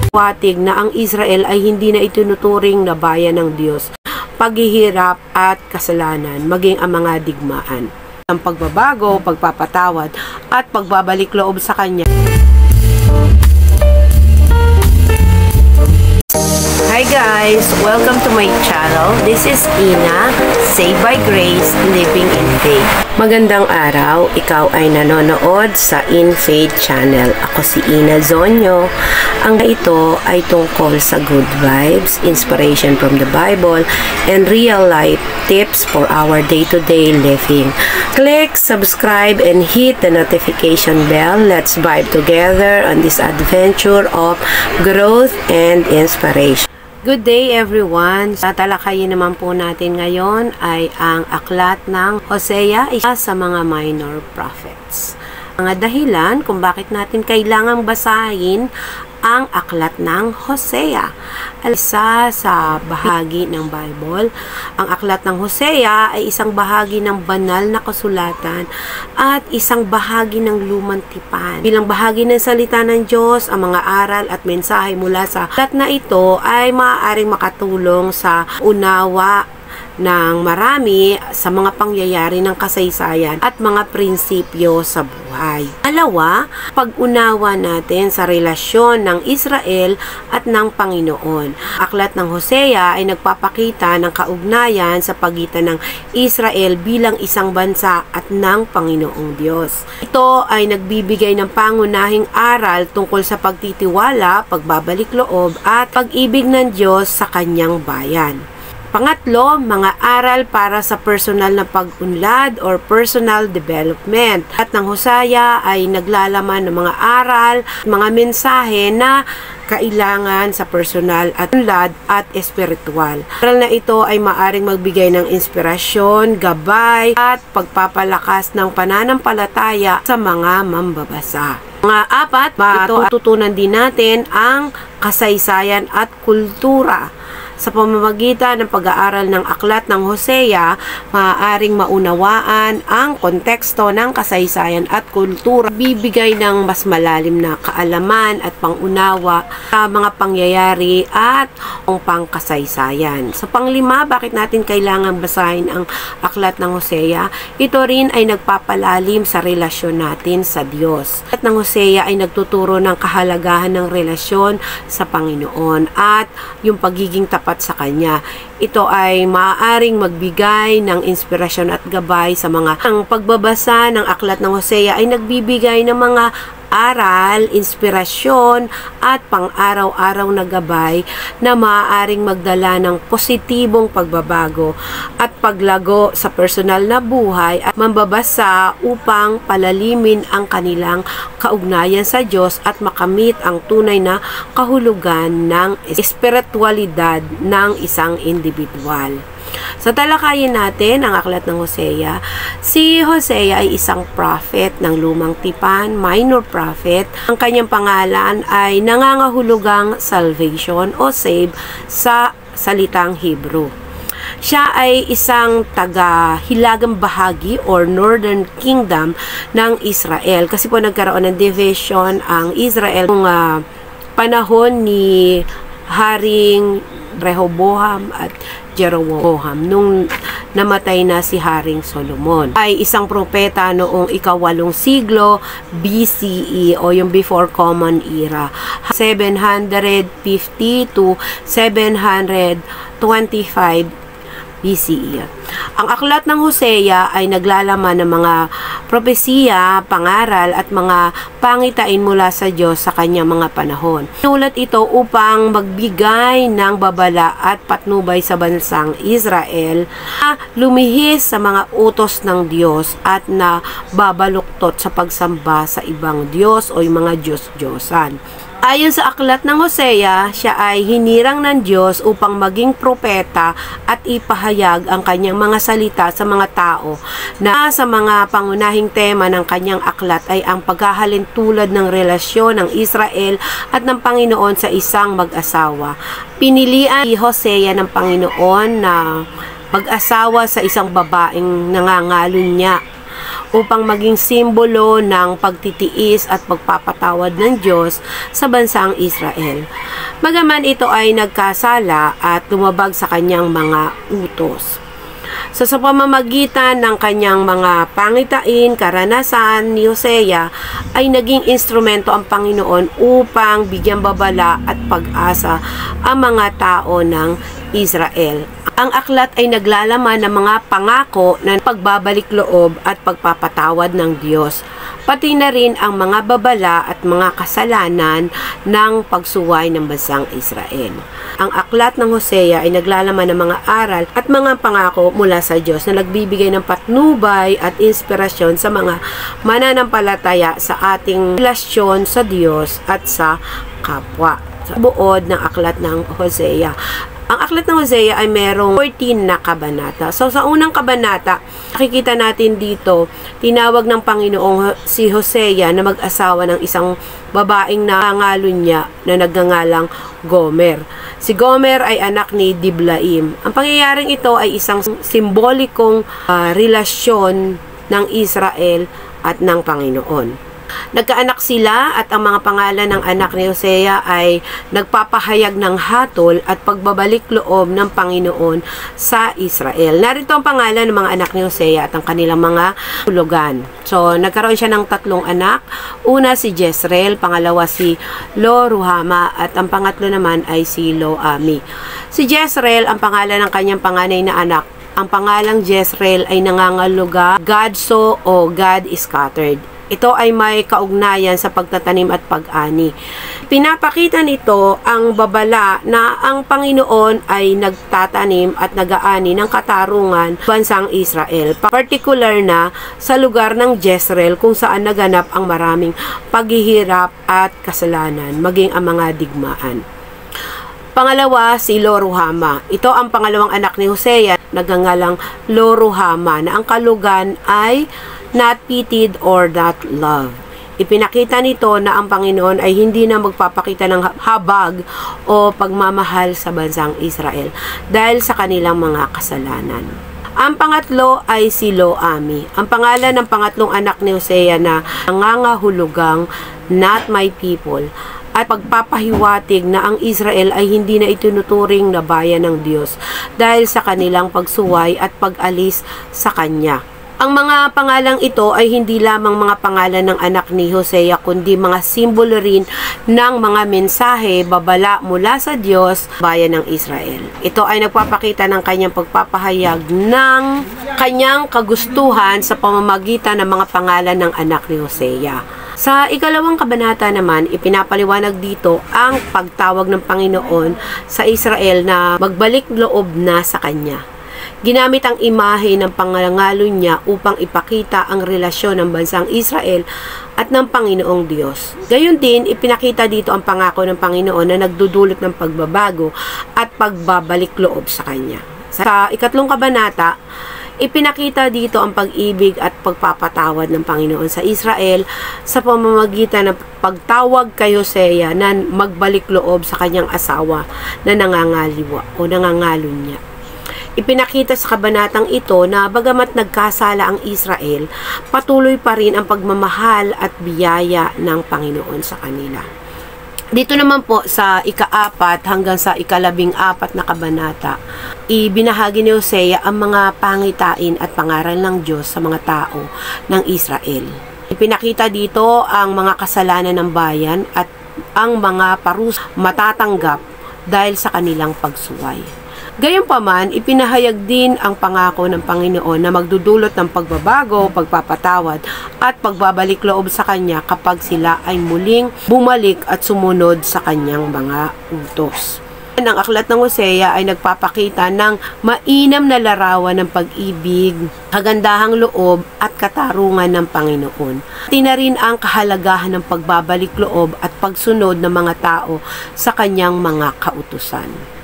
Watig na ang Israel ay hindi na itinuturing na bayan ng Diyos, paghihirap at kasalanan, maging ang mga digmaan. Ang pagbabago, pagpapatawad at pagbabalik loob sa Kanya. Hi guys! Welcome to my channel. This is Ina, Saved by Grace, Living in Faith. Magandang araw, ikaw ay nanonood sa In Faith channel. Ako si Ina Zonyo. Ang ito ay tungkol sa good vibes, inspiration from the Bible, and real life tips for our day-to-day living. Click, subscribe, and hit the notification bell. Let's vibe together on this adventure of growth and inspiration. Good day everyone! Tatalakayin naman po natin ngayon ay ang aklat ng Hosea, isa sa mga minor prophets. Mga dahilan kung bakit natin kailangang basahin ang aklat ng Hosea. Isa sa bahagi ng Bible. Ang aklat ng Hosea ay isang bahagi ng banal na kasulatan at isang bahagi ng lumang tipan. Bilang bahagi ng salita ng Diyos, ang mga aral at mensahe mula sa aklat na ito ay maaaring makatulong sa unawa ng marami sa mga pangyayari ng kasaysayan at mga prinsipyo sa buhay. Alawa, pag-unawa natin sa relasyon ng Israel at ng Panginoon. Aklat ng Hosea ay nagpapakita ng kaugnayan sa pagitan ng Israel bilang isang bansa at ng Panginoong Diyos. Ito ay nagbibigay ng pangunahing aral tungkol sa pagtitiwala, pagbabalik loob at pag-ibig ng Diyos sa kanyang bayan. Pangatlo, mga aral para sa personal na pag-unlad or personal development. At ng Hosea ay naglalaman ng mga aral, mga mensahe na kailangan sa personal at unlad at espiritual. Aral na ito ay maaring magbigay ng inspirasyon, gabay at pagpapalakas ng pananampalataya sa mga mambabasa. Mga apat, matututunan din natin ang kasaysayan at kultura. Sa pamamagitan ng pag-aaral ng aklat ng Hosea, maaaring maunawaan ang konteksto ng kasaysayan at kultura, bibigay ng mas malalim na kaalaman at pangunawa sa mga pangyayari at ang pangkasaysayan. Sa panglima, bakit natin kailangan basahin ang aklat ng Hosea? Ito rin ay nagpapalalim sa relasyon natin sa Diyos. At ng Hosea ay nagtuturo ng kahalagahan ng relasyon sa Panginoon at yung pagiging tapat sa Kanya. Ito ay maaaring magbigay ng inspirasyon at gabay sa mga ang pagbabasa ng aklat ng Hosea ay nagbibigay ng mga aral, inspirasyon at pang-araw-araw na gabay na maaaring magdala ng positibong pagbabago at paglago sa personal na buhay at mambabasa upang palalimin ang kanilang kaugnayan sa Diyos at makamit ang tunay na kahulugan ng espiritualidad ng isang individual. Sa talakayin natin ang aklat ng Hosea, si Hosea ay isang prophet ng lumang tipan, minor prophet. Ang kanyang pangalan ay nangangahulugang salvation o save sa salitang Hebrew. Siya ay isang taga-hilagang bahagi or northern kingdom ng Israel. Kasi po nagkaroon ng division ang Israel noong panahon ni Haring Rehoboam at Jeroboam nung namatay na si Haring Solomon. Ay isang propeta noong ika-8 siglo BCE o yung before Common Era, 750 to 725 BCE. Ang aklat ng Hosea ay naglalaman ng mga propesiya, pangaral at mga pangitain mula sa Diyos sa kanyang mga panahon. Sinulat ito upang magbigay ng babala at patnubay sa bansang Israel na lumihis sa mga utos ng Diyos at na babaluktot sa pagsamba sa ibang Diyos o yung mga Diyos-Diyosan. Ayon sa aklat ng Hosea, siya ay hinirang ng Diyos upang maging propeta at ipahayag ang kanyang mga salita sa mga tao na sa mga pangunahing tema ng kanyang aklat ay ang paghahalin tulad ng relasyon ng Israel at ng Panginoon sa isang mag-asawa. Pinilian si Hosea ng Panginoon na mag-asawa sa isang babaeng nangangalunya upang maging simbolo ng pagtitiis at pagpapatawad ng Diyos sa bansang Israel. Bagaman ito ay nagkasala at lumabag sa kanyang mga utos. Sa pamamagitan ng kanyang mga pangitain, karanasan ni Hosea ay naging instrumento ang Panginoon upang bigyang babala at pag-asa ang mga tao ng Israel. Ang aklat ay naglalaman ng mga pangako ng pagbabalik loob at pagpapatawad ng Diyos, pati na rin ang mga babala at mga kasalanan ng pagsuway ng bansang Israel. Ang aklat ng Hosea ay naglalaman ng mga aral at mga pangako mula sa Diyos na nagbibigay ng patnubay at inspirasyon sa mga mananampalataya sa ating relasyon sa Diyos at sa kapwa. Sa buod ng aklat ng Hosea. Ang aklat ng Hosea ay merong 14 na kabanata. So, sa unang kabanata, nakikita natin dito, tinawag ng Panginoong si Hosea na mag-asawa ng isang babaeng nangangalo niya na nagngangalang Gomer. Si Gomer ay anak ni Diblaim. Ang pangyayaring ito ay isang simbolikong relasyon ng Israel at ng Panginoon. Nagkaanak sila at ang mga pangalan ng anak ni Hosea ay nagpapahayag ng hatol at pagbabalik loob ng Panginoon sa Israel. Narito ang pangalan ng mga anak ni Hosea at ang kanilang mga hulugan. So, nagkaroon siya ng 3 anak. Una si Jezreel, pangalawa si Lo-ruhama at ang pangatlo naman ay si Lo-ami. Si Jezreel, ang pangalan ng kanyang panganay na anak. Ang pangalang Jezreel ay nangangaluga, God so o God is scattered. Ito ay may kaugnayan sa pagtatanim at pag-ani. Pinapakita nito ang babala na ang Panginoon ay nagtatanim at nag-aani ng katarungan bansang Israel. Particular na sa lugar ng Jezreel kung saan naganap ang maraming paghihirap at kasalanan, maging ang mga digmaan. Pangalawa, si Lo-ruhama. Ito ang pangalawang anak ni Hosea, nagngangalang Lo-ruhama, na ang kalugan ay not pitied or not loved. Ipinakita nito na ang Panginoon ay hindi na magpapakita ng habag o pagmamahal sa bansang Israel dahil sa kanilang mga kasalanan. Ang pangatlo ay si Lo-ami. Ang pangalan ng pangatlong anak ni Hosea na nangangahulugang not my people at pagpapahiwatig na ang Israel ay hindi na itinuturing na bayan ng Diyos dahil sa kanilang pagsuway at pag-alis sa Kanya. Ang mga pangalang ito ay hindi lamang mga pangalan ng anak ni Hosea kundi mga simbolo rin ng mga mensahe babala mula sa Diyos bayan ng Israel. Ito ay nagpapakita ng kanyang pagpapahayag ng kanyang kagustuhan sa pamamagitan ng mga pangalan ng anak ni Hosea. Sa ikalawang kabanata naman, ipinapaliwanag dito ang pagtawag ng Panginoon sa Israel na magbalik loob na sa Kanya. Ginamit ang imahe ng pangangalo niya upang ipakita ang relasyon ng bansang Israel at ng Panginoong Diyos. Gayon din, ipinakita dito ang pangako ng Panginoon na nagdudulot ng pagbabago at pagbabalik loob sa Kanya. Sa ikatlong kabanata, ipinakita dito ang pag-ibig at pagpapatawad ng Panginoon sa Israel sa pamamagitan ng pagtawag kay Hosea na magbalik loob sa kanyang asawa na nangangaliwa o nangangalo niya. Ipinakita sa kabanatang ito na bagamat nagkasala ang Israel, patuloy pa rin ang pagmamahal at biyaya ng Panginoon sa kanila. Dito naman po sa ika-4 hanggang sa ika-14 na kabanata, ibinahagi ni Hosea ang mga pangitain at pangaral ng Diyos sa mga tao ng Israel. Ipinakita dito ang mga kasalanan ng bayan at ang mga parusa matatanggap dahil sa kanilang pagsuway. Gayunpaman, ipinahayag din ang pangako ng Panginoon na magdudulot ng pagbabago, pagpapatawad at pagbabalik loob sa Kanya kapag sila ay muling bumalik at sumunod sa Kanyang mga utos. Ang aklat ng Hosea ay nagpapakita ng mainam na larawan ng pag-ibig, kagandahang loob at katarungan ng Panginoon. Tina rin ang kahalagahan ng pagbabalik loob at pagsunod ng mga tao sa Kanyang mga kautusan.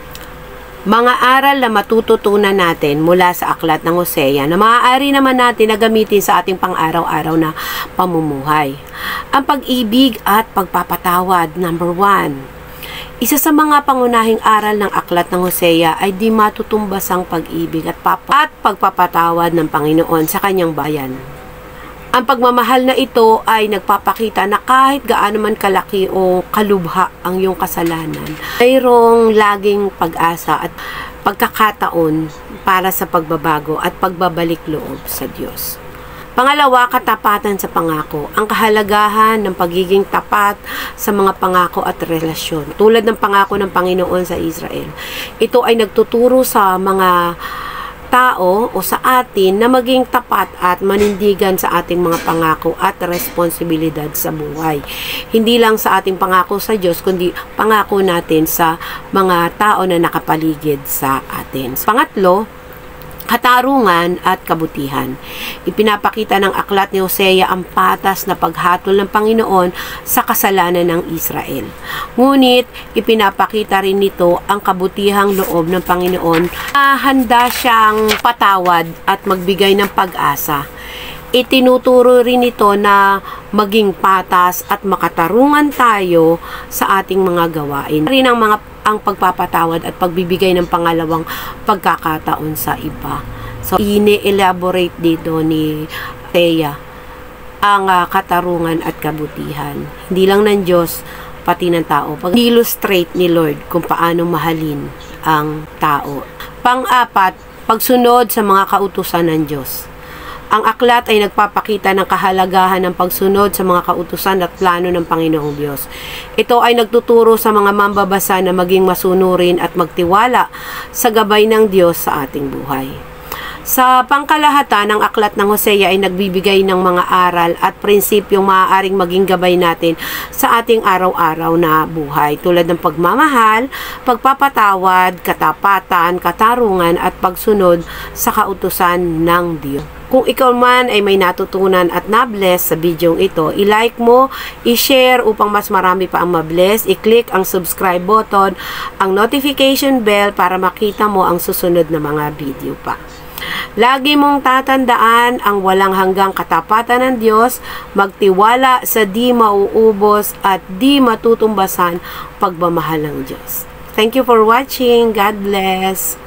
Mga aral na matututunan natin mula sa aklat ng Hosea na maaari naman natin na gamitin sa ating pang-araw-araw na pamumuhay. Ang pag-ibig at pagpapatawad, number 1. Isa sa mga pangunahing aral ng aklat ng Hosea ay di matutumbas ang pag-ibig at pagpapatawad ng Panginoon sa kanyang bayan. Ang pagmamahal na ito ay nagpapakita na kahit gaano man kalaki o kalubha ang iyong kasalanan, mayroong laging pag-asa at pagkakataon para sa pagbabago at pagbabalik loob sa Diyos. Pangalawa, katapatan sa pangako. Ang kahalagahan ng pagiging tapat sa mga pangako at relasyon. Tulad ng pangako ng Panginoon sa Israel. Ito ay nagtuturo sa mga tao o sa atin na maging tapat at manindigan sa ating mga pangako at responsibilidad sa buhay. Hindi lang sa ating pangako sa Diyos, kundi pangako natin sa mga tao na nakapaligid sa atin. Pangatlo, katarungan at kabutihan. Ipinapakita ng aklat ni Hosea ang patas na paghatol ng Panginoon sa kasalanan ng Israel. Ngunit, ipinapakita rin nito ang kabutihang loob ng Panginoon na handa siyang patawad at magbigay ng pag-asa. Itinuturo rin ito na maging patas at makatarungan tayo sa ating mga gawain. Rin ang pagpapatawad at pagbibigay ng pangalawang pagkakataon sa iba. So, ini-elaborate dito ni Thea ang katarungan at kabutihan. Hindi lang ng Diyos, pati ng tao. Pag-illustrate ni Lord kung paano mahalin ang tao. Pang-apat, pagsunod sa mga kautusan ng Diyos. Ang aklat ay nagpapakita ng kahalagahan ng pagsunod sa mga kautusan at plano ng Panginoong Diyos. Ito ay nagtuturo sa mga mambabasa na maging masunurin at magtiwala sa gabay ng Diyos sa ating buhay. Sa pangkalahatan, ang aklat ng Hosea ay nagbibigay ng mga aral at prinsipyong maaaring maging gabay natin sa ating araw-araw na buhay, tulad ng pagmamahal, pagpapatawad, katapatan, katarungan at pagsunod sa kautusan ng Diyos. Kung ikaw man ay may natutunan at na-bless sa video ito, i-like mo, i-share upang mas marami pa ang ma-bless, i-click ang subscribe button, ang notification bell para makita mo ang susunod na mga video pa. Lagi mong tatandaan ang walang hanggang katapatan ng Diyos, magtiwala sa di mauubos at di matutumbasan pagmamahal ng Diyos. Thank you for watching. God bless.